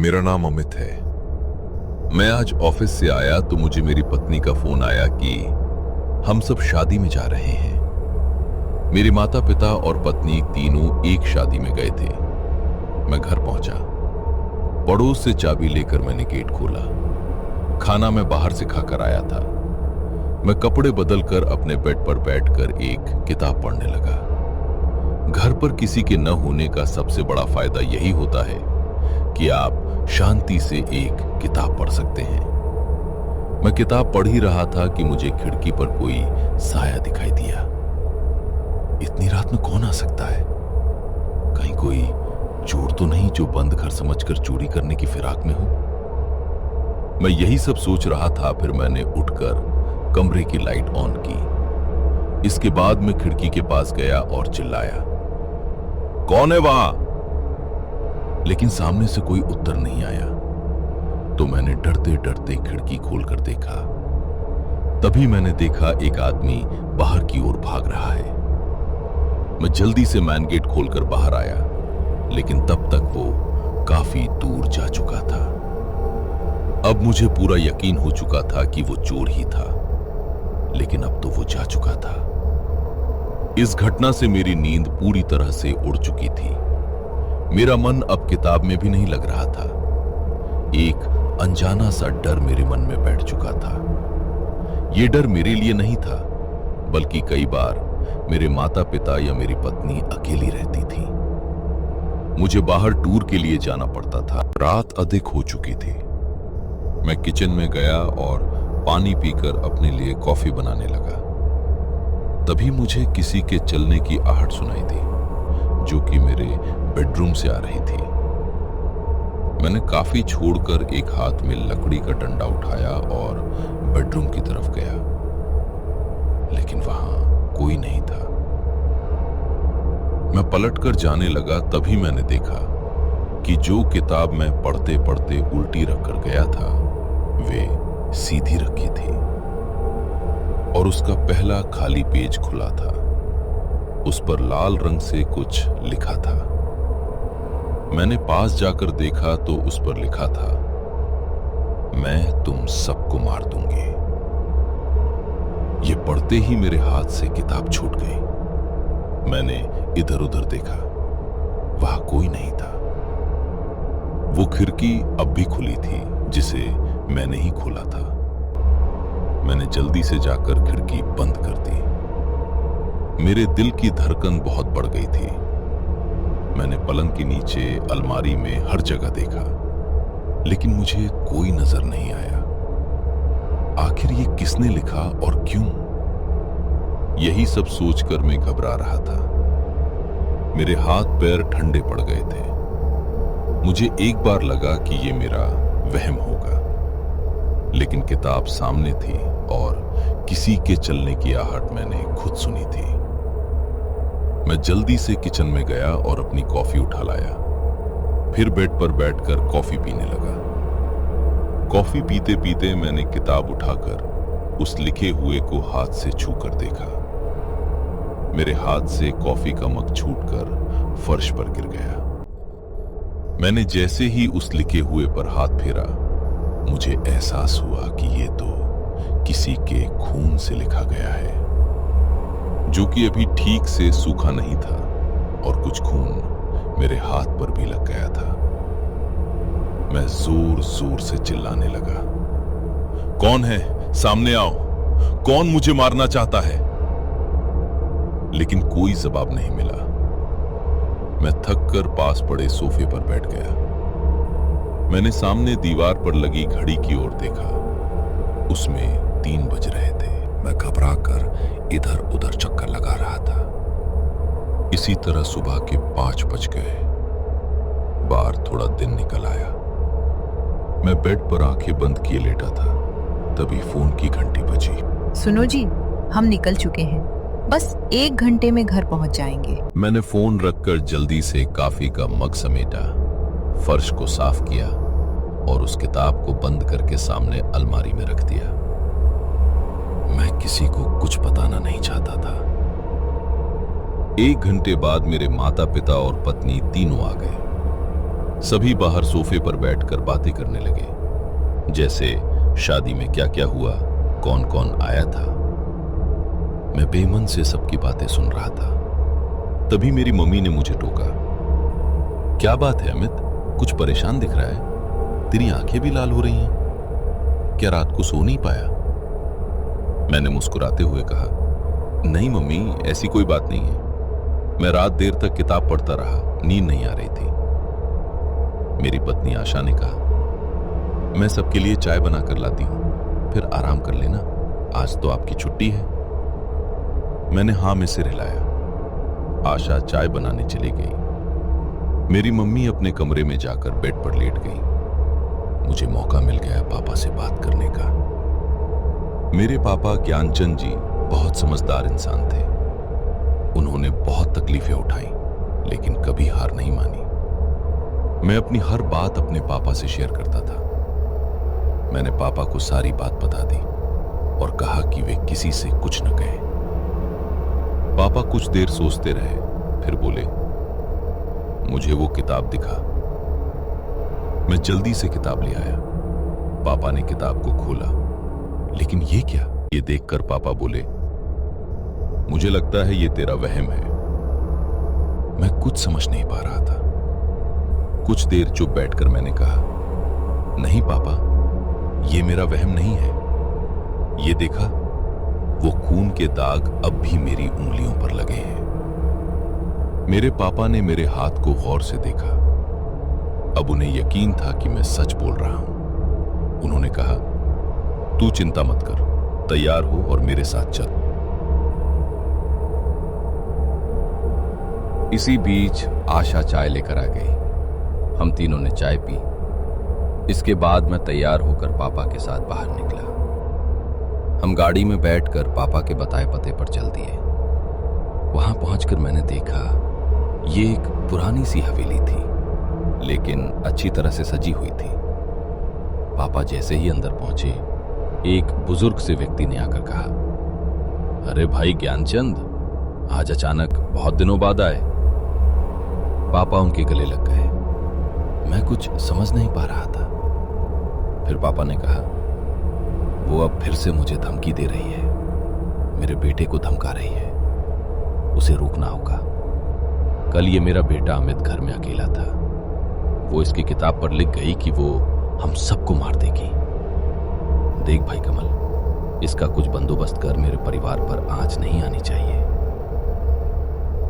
मेरा नाम अमित है। मैं आज ऑफिस से आया तो मुझे मेरी पत्नी का फोन आया कि हम सब शादी में जा रहे हैं। मेरे माता पिता और पत्नी तीनों एक शादी में गए थे। मैं घर पहुंचा। पड़ोस से चाबी लेकर मैंने गेट खोला। खाना मैं बाहर से खाकर आया था। मैं कपड़े बदलकर अपने बेड पर बैठकर एक किताब पढ़ने लगा। घर पर किसी के न होने का सबसे बड़ा फायदा यही होता है कि आप शांति से एक किताब पढ़ सकते हैं। मैं किताब पढ़ ही रहा था कि मुझे खिड़की पर कोई साया दिखाई दिया। इतनी रात में कौन आ सकता है? कहीं कोई चोर तो नहीं जो बंद घर समझकर चोरी करने की फिराक में हो? मैं यही सब सोच रहा था, फिर मैंने उठकर कमरे की लाइट ऑन की। इसके बाद मैं खिड़की के पास गया और चिल्लाया, कौन है वहां? लेकिन सामने से कोई उत्तर नहीं आया। तो मैंने डरते डरते खिड़की खोलकर देखा। तभी मैंने देखा एक आदमी बाहर की ओर भाग रहा है। मैं जल्दी से मैन गेट खोलकर बाहर आया, लेकिन तब तक वो काफी दूर जा चुका था। अब मुझे पूरा यकीन हो चुका था कि वो चोर ही था, लेकिन अब तो वो जा चुका था। इस घटना से मेरी नींद पूरी तरह से उड़ चुकी थी। मेरा मन अब किताब में भी नहीं लग रहा था। एक अनजाना सा डर मेरे मन में बैठ चुका था। यह डर मेरे लिए नहीं था, बल्कि कई बार मेरे माता पिता या मेरी पत्नी अकेली रहती थी। मुझे बाहर टूर के लिए जाना पड़ता था। रात अधिक हो चुकी थी। मैं किचन में गया और पानी पीकर अपने लिए कॉफी बनाने लगा। तभी मुझे किसी के चलने की आहट सुनाई दी, जो कि मेरे बेडरूम से आ रही थी। मैंने काफी छोड़कर एक हाथ में लकड़ी का डंडा उठाया और बेडरूम की तरफ गया, लेकिन वहां कोई नहीं था। मैं पलटकर जाने लगा। तभी मैंने देखा कि जो किताब मैं पढ़ते पढ़ते उल्टी रखकर गया था, वे सीधी रखी थी और उसका पहला खाली पेज खुला था। उस पर लाल रंग से कुछ लिखा था। मैंने पास जाकर देखा तो उस पर लिखा था, मैं तुम सबको मार दूंगी। ये पढ़ते ही मेरे हाथ से किताब छूट गई। मैंने इधर उधर देखा, वहां कोई नहीं था। वो खिड़की अब भी खुली थी, जिसे मैंने ही खोला था। मैंने जल्दी से जाकर खिड़की बंद कर दी। मेरे दिल की धड़कन बहुत बढ़ गई थी। मैंने पलंग के नीचे, अलमारी में, हर जगह देखा, लेकिन मुझे कोई नजर नहीं आया। आखिर ये किसने लिखा और क्यों? यही सब सोचकर मैं घबरा रहा था। मेरे हाथ पैर ठंडे पड़ गए थे। मुझे एक बार लगा कि ये मेरा वहम होगा, लेकिन किताब सामने थी और किसी के चलने की आहट मैंने खुद सुनी थी। मैं जल्दी से किचन में गया और अपनी कॉफी उठा लाया। फिर बेड पर बैठकर कॉफी पीने लगा। कॉफी पीते पीते मैंने किताब उठाकर उस लिखे हुए को हाथ से छूकर देखा। मेरे हाथ से कॉफी का मग छूटकर फर्श पर गिर गया। मैंने जैसे ही उस लिखे हुए पर हाथ फेरा, मुझे एहसास हुआ कि ये तो किसी के खून से लिखा गया है, जो कि अभी ठीक से सूखा नहीं था और कुछ खून मेरे हाथ पर भी लग गया था। मैं जोर जोर से चिल्लाने लगा, कौन है? सामने आओ! कौन मुझे मारना चाहता है? लेकिन कोई जवाब नहीं मिला। मैं थककर पास पड़े सोफे पर बैठ गया। मैंने सामने दीवार पर लगी घड़ी की ओर देखा। उसमें 3 बज रहे थे। मैं घबराकर इधर उधर चक्कर लगा रहा था। इसी तरह सुबह के 5 बज गए। बाहर थोड़ा दिन निकल आया। मैं बेड पर आंखें बंद किए लेटा था। तभी फोन की घंटी बजी। सुनो जी, हम निकल चुके हैं। बस 1 घंटे में घर पहुंच जाएंगे। मैंने फोन रखकर जल्दी से कॉफी का मग समेटा, फर्श को साफ किया और उस किताब को बंद करके सामने अलमारी में रख दिया। मैं किसी को कुछ बताना नहीं चाहता था। 1 घंटे बाद मेरे माता पिता और पत्नी तीनों आ गए। सभी बाहर सोफे पर बैठकर बातें करने लगे, जैसे शादी में क्या क्या हुआ, कौन कौन आया था। मैं बेमन से सबकी बातें सुन रहा था। तभी मेरी मम्मी ने मुझे टोका। क्या बात है अमित, कुछ परेशान दिख रहा है, तेरी आंखें भी लाल हो रही हैं। क्या रात को सो नहीं पाया? मैंने मुस्कुराते हुए कहा, नहीं मम्मी, ऐसी कोई बात नहीं है। मैं रात देर तक किताब पढ़ता रहा, नींद नहीं आ रही थी। मेरी पत्नी आशा ने कहा, मैं सबके लिए चाय बना कर लाती हूं, फिर आराम कर लेना, आज तो आपकी छुट्टी है। मैंने हां में सिर हिलाया। आशा चाय बनाने चली गई। मेरी मम्मी अपने कमरे में जाकर बेड पर लेट गई। मुझे मौका मिल गया पापा से बात करने का। मेरे पापा ज्ञानचंद जी बहुत समझदार इंसान थे। उन्होंने बहुत तकलीफें उठाई, लेकिन कभी हार नहीं मानी। मैं अपनी हर बात अपने पापा से शेयर करता था। मैंने पापा को सारी बात बता दी और कहा कि वे किसी से कुछ न कहें। पापा कुछ देर सोचते रहे, फिर बोले, मुझे वो किताब दिखा। मैं जल्दी से किताब ले आया। पापा ने किताब को खोला। लेकिन ये क्या? ये देखकर पापा बोले, मुझे लगता है ये तेरा वहम है। मैं कुछ समझ नहीं पा रहा था। कुछ देर चुप बैठकर मैंने कहा, नहीं पापा, ये मेरा वहम नहीं है। ये देखा, वो खून के दाग अब भी मेरी उंगलियों पर लगे हैं। मेरे पापा ने मेरे हाथ को गौर से देखा। अब उन्हें यकीन था कि मैं सच बोल रहा हूं। उन्होंने कहा, तू चिंता मत कर, तैयार हो और मेरे साथ चल। इसी बीच आशा चाय लेकर आ गई। हम तीनों ने चाय पी। इसके बाद मैं तैयार होकर पापा के साथ बाहर निकला। हम गाड़ी में बैठकर पापा के बताए पते पर चल दिए। वहां पहुंचकर मैंने देखा, ये एक पुरानी सी हवेली थी, लेकिन अच्छी तरह से सजी हुई थी। पापा जैसे ही अंदर पहुंचे, एक बुजुर्ग से व्यक्ति ने आकर कहा, अरे भाई ज्ञानचंद, आज अचानक बहुत दिनों बाद आए। पापा उनके गले लग गए। मैं कुछ समझ नहीं पा रहा था। फिर पापा ने कहा, वो अब फिर से मुझे धमकी दे रही है, मेरे बेटे को धमका रही है, उसे रोकना होगा। कल ये मेरा बेटा अमित घर में अकेला था। वो इसकी किताब पर लिख गई कि वो हम सबको मार देगी। देख भाई कमल, इसका कुछ बंदोबस्त कर, मेरे परिवार पर आंच नहीं आनी चाहिए।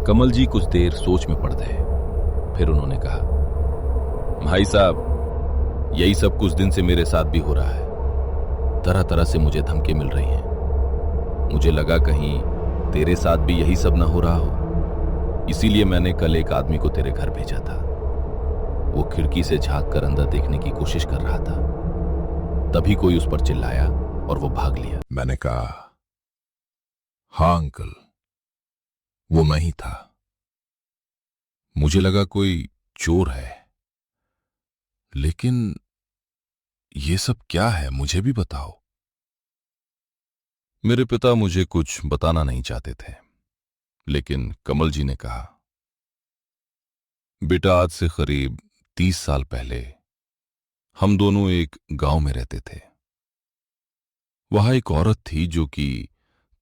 कमल जी कुछ देर सोच में पड़ गए। फिर उन्होंने कहा, भाई साहब, यही सब कुछ दिन से मेरे साथ भी हो रहा है। तरह तरह से मुझे धमकी मिल रही हैं। मुझे लगा कहीं तेरे साथ भी यही सब ना हो रहा हो, इसीलिए मैंने कल एक आदमी को तेरे घर भेजा था। वो खिड़की से झांक कर अंदर देखने की कोशिश कर रहा था। तभी कोई उस पर चिल्लाया और वो भाग लिया। मैंने कहा, हाँ अंकल, वो मैं ही था। मुझे लगा कोई चोर है, लेकिन ये सब क्या है, मुझे भी बताओ। मेरे पिता मुझे कुछ बताना नहीं चाहते थे, लेकिन कमल जी ने कहा, बेटा, आज से करीब 30 साल पहले हम दोनों एक गांव में रहते थे। वहां एक औरत थी जो कि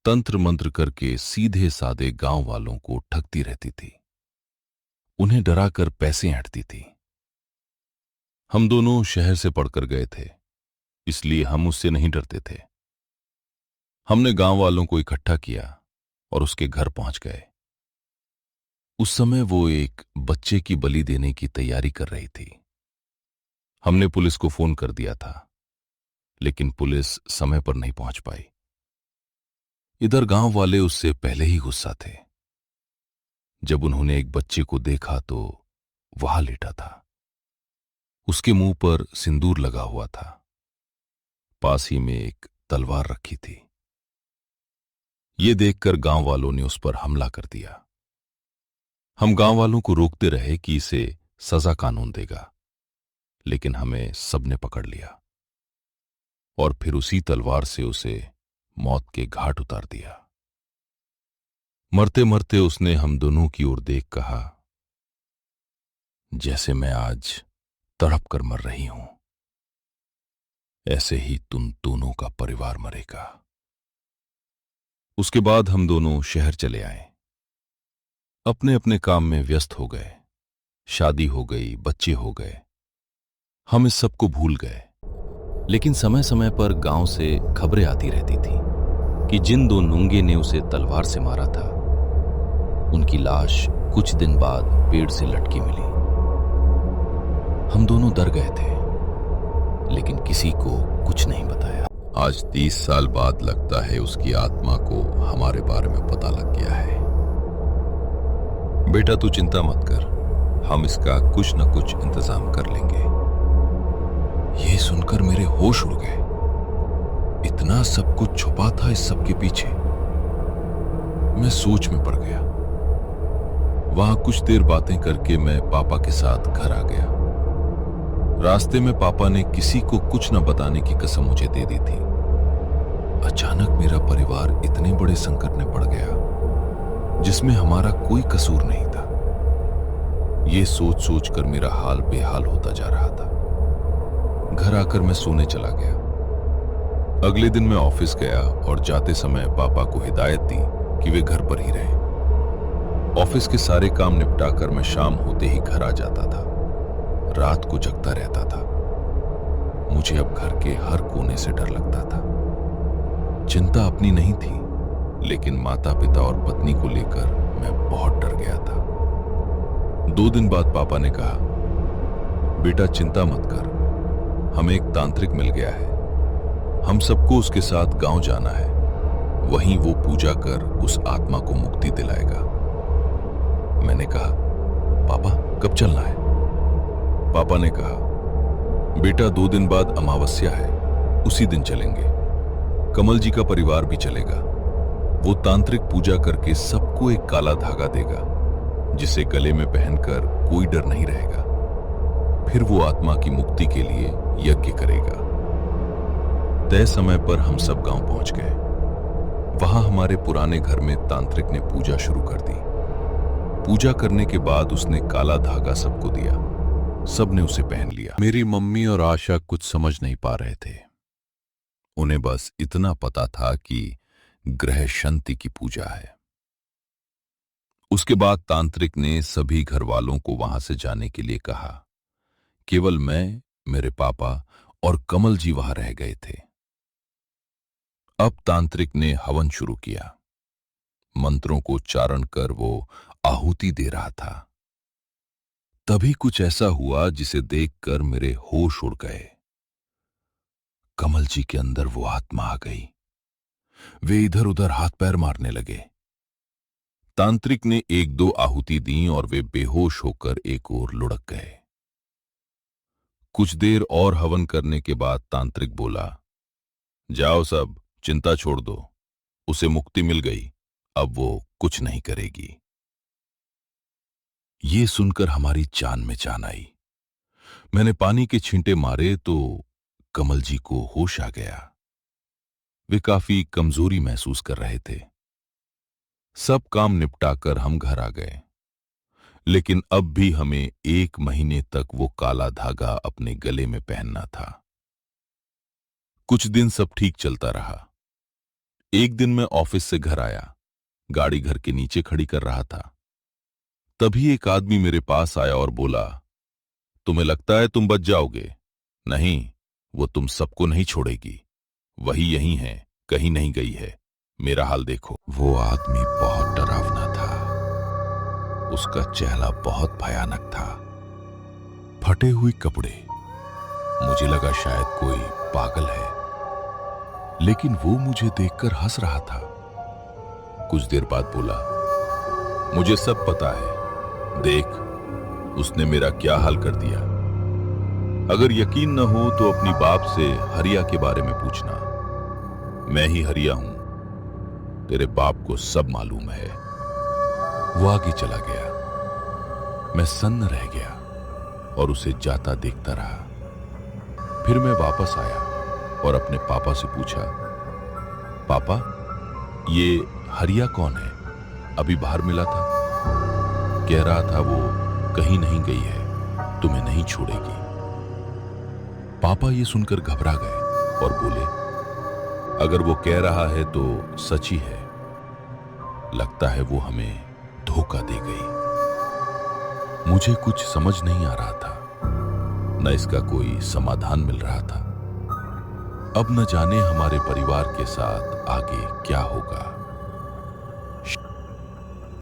तंत्र मंत्र करके सीधे साधे गांव वालों को ठगती रहती थी, उन्हें डराकर पैसे ऐंठती थी। हम दोनों शहर से पढ़कर गए थे, इसलिए हम उससे नहीं डरते थे। हमने गांव वालों को इकट्ठा किया और उसके घर पहुंच गए। उस समय वो एक बच्चे की बलि देने की तैयारी कर रही थी। हमने पुलिस को फोन कर दिया था, लेकिन पुलिस समय पर नहीं पहुंच पाई। इधर गांव वाले उससे पहले ही गुस्सा थे। जब उन्होंने एक बच्चे को देखा तो वहां लेटा था। उसके मुंह पर सिंदूर लगा हुआ था। पास ही में एक तलवार रखी थी। ये देखकर गांव वालों ने उस पर हमला कर दिया। हम गांव वालों को रोकते रहे कि इसे सजा कानून देगा, लेकिन हमें सबने पकड़ लिया और फिर उसी तलवार से उसे मौत के घाट उतार दिया। मरते मरते उसने हम दोनों की ओर देख कहा, जैसे मैं आज तड़प कर मर रही हूं। ऐसे ही तुम दोनों का परिवार मरेगा। उसके बाद हम दोनों शहर चले आए, अपने अपने काम में व्यस्त हो गए। शादी हो गई, बच्चे हो गए, हम इस सब को भूल गए। लेकिन समय समय पर गांव से खबरें आती रहती थी कि जिन दो नूंगे ने उसे तलवार से मारा था, उनकी लाश कुछ दिन बाद पेड़ से लटकी मिली। हम दोनों डर गए थे, लेकिन किसी को कुछ नहीं बताया। आज 30 साल बाद लगता है उसकी आत्मा को हमारे बारे में पता लग गया है। बेटा तू चिंता मत कर, हम इसका कुछ न कुछ इंतजाम कर लेंगे। यह सुनकर मेरे होश उड़ गए। इतना सब कुछ छुपा था इस सब के पीछे। मैं सोच में पड़ गया। वहां कुछ देर बातें करके मैं पापा के साथ घर आ गया। रास्ते में पापा ने किसी को कुछ न बताने की कसम मुझे दे दी थी। अचानक मेरा परिवार इतने बड़े संकट में पड़ गया जिसमें हमारा कोई कसूर नहीं था। यह सोच सोच कर मेरा हाल बेहाल होता जा रहा था। घर आकर मैं सोने चला गया। अगले दिन मैं ऑफिस गया और जाते समय पापा को हिदायत दी कि वे घर पर ही रहें। ऑफिस के सारे काम निपटाकर मैं शाम होते ही घर आ जाता था। रात को जगता रहता था। मुझे अब घर के हर कोने से डर लगता था। चिंता अपनी नहीं थी, लेकिन माता पिता और पत्नी को लेकर मैं बहुत डर गया था। 2 दिन बाद पापा ने कहा, बेटा चिंता मत कर, हमें एक तांत्रिक मिल गया है। हम सबको उसके साथ गांव जाना है। वहीं वो पूजा कर उस आत्मा को मुक्ति दिलाएगा। मैंने कहा, पापा कब चलना है? पापा ने कहा, बेटा 2 दिन बाद अमावस्या है, उसी दिन चलेंगे। कमल जी का परिवार भी चलेगा। वो तांत्रिक पूजा करके सबको एक काला धागा देगा, जिसे गले में पहनकर कोई डर नहीं रहेगा। फिर वो आत्मा की मुक्ति के लिए यज्ञ करेगा। तय समय पर हम सब गांव पहुंच गए। वहां हमारे पुराने घर में तांत्रिक ने पूजा शुरू कर दी। पूजा करने के बाद उसने काला धागा सबको दिया। सबने उसे पहन लिया। मेरी मम्मी और आशा कुछ समझ नहीं पा रहे थे। उन्हें बस इतना पता था कि ग्रह शांति की पूजा है। उसके बाद तांत्रिक ने सभी घर वालों को वहां से जाने के लिए कहा। केवल मैं, मेरे पापा और कमल जी वहां रह गए थे। अब तांत्रिक ने हवन शुरू किया। मंत्रों को उच्चारण कर वो आहुति दे रहा था। तभी कुछ ऐसा हुआ जिसे देखकर मेरे होश उड़ गए। कमल जी के अंदर वो आत्मा आ गई। वे इधर उधर हाथ पैर मारने लगे। तांत्रिक ने 1-2 आहुति दी और वे बेहोश होकर एक ओर लुढ़क गए। कुछ देर और हवन करने के बाद तांत्रिक बोला, जाओ सब, चिंता छोड़ दो, उसे मुक्ति मिल गई, अब वो कुछ नहीं करेगी। ये सुनकर हमारी जान में जान आई। मैंने पानी के छींटे मारे तो कमल जी को होश आ गया। वे काफी कमजोरी महसूस कर रहे थे। सब काम निपटाकर हम घर आ गए, लेकिन अब भी हमें 1 महीने तक वो काला धागा अपने गले में पहनना था। कुछ दिन सब ठीक चलता रहा। एक दिन मैं ऑफिस से घर आया, गाड़ी घर के नीचे खड़ी कर रहा था। तभी एक आदमी मेरे पास आया और बोला, तुम्हें लगता है तुम बच जाओगे? नहीं, वो तुम सबको नहीं छोड़ेगी। वही यहीं है, कहीं नहीं गई है। मेरा हाल देखो। वो आदमी बहुत डरावना था। उसका चेहरा बहुत भयानक था। फटे हुए कपड़े। मुझे लगा शायद कोई पागल है, लेकिन वो मुझे देखकर हंस रहा था। कुछ देर बाद बोला, मुझे सब पता है, देख उसने मेरा क्या हाल कर दिया। अगर यकीन न हो तो अपनी बाप से हरिया के बारे में पूछना। मैं ही हरिया हूं, तेरे बाप को सब मालूम है। वो आगे चला गया। मैं सन्न रह गया और उसे जाता देखता रहा। फिर मैं वापस आया और अपने पापा से पूछा, पापा ये हरिया कौन है? अभी बाहर मिला था। कह रहा था वो कहीं नहीं गई है, तुम्हें नहीं छोड़ेगी। पापा ये सुनकर घबरा गए और बोले, अगर वो कह रहा है तो सच ही है। लगता है वो हमें धोखा दे गई। मुझे कुछ समझ नहीं आ रहा था, न इसका कोई समाधान मिल रहा था। अब न जाने हमारे परिवार के साथ आगे क्या होगा।